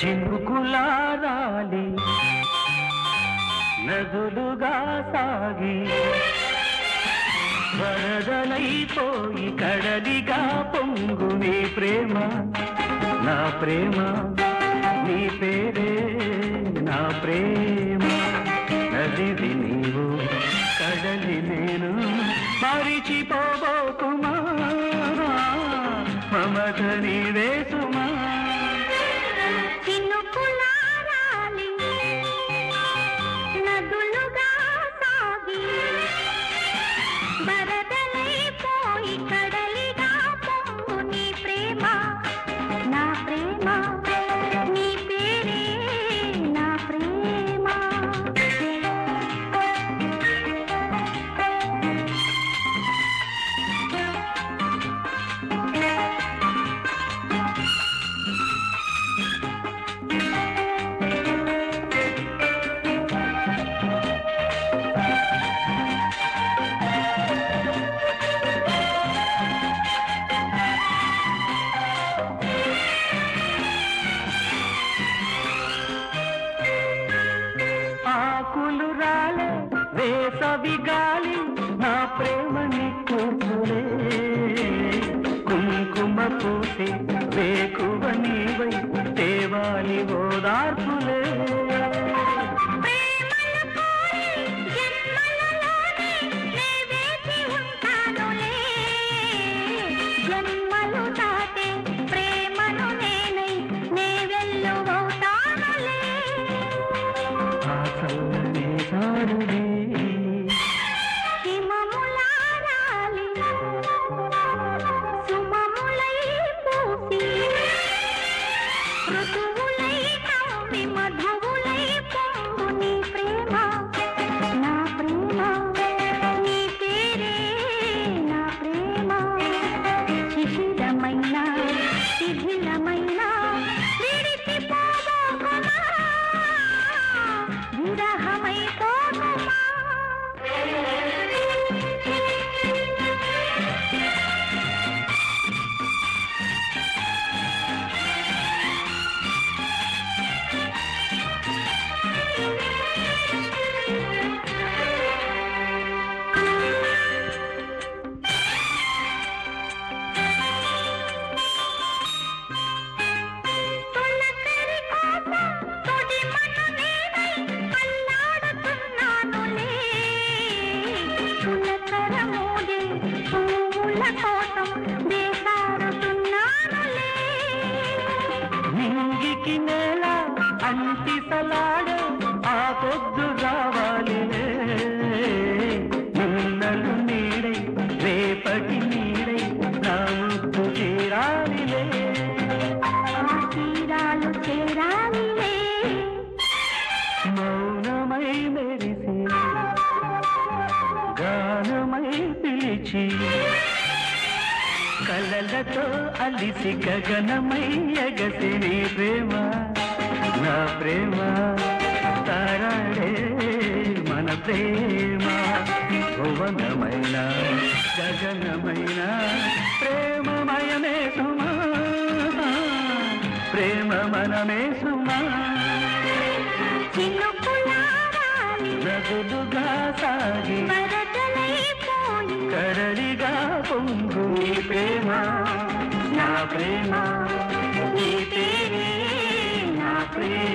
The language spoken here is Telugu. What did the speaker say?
చినుకులారాలి నదులుగా సాగి వరదలైపోయి కడలిగా పొంగు నీ ప్రేమ నా ప్రేమ నీ పేరే నా ప్రేమ నదివి నీవు కడలి నేను మరిచిపోబోకుమా మమత నీవే సుమా ఆకులు రాలే వేసవి గాలి నా ప్రేమని కూతురే కుంకుమ పూసే వేకువ నీవై దేవాలి ఓదార్పులే నింగికి నేల అంటి సలాడే ఆ పొద్దు రావాలి నిన్నలు నీడై రేపటి నీడై నా ముద్దు చేరాలిలే తీరాలు చేరాలిలే మౌనమై మెరిసి గానమై పిలిచి కలలతో అలిసి గగనమై ఎగసి నీ ప్రేమ నా ప్రేమ తారాడే మన ప్రేమ భువనమైన గగనమైన ప్రేమమయమే సుమా ప్రేమ మనమే సుమా నదులుగా సాగి కడలిగా పొంగు నీ ప్రేమ నా ప్రేమ నీ పేరే నా ప్రేమ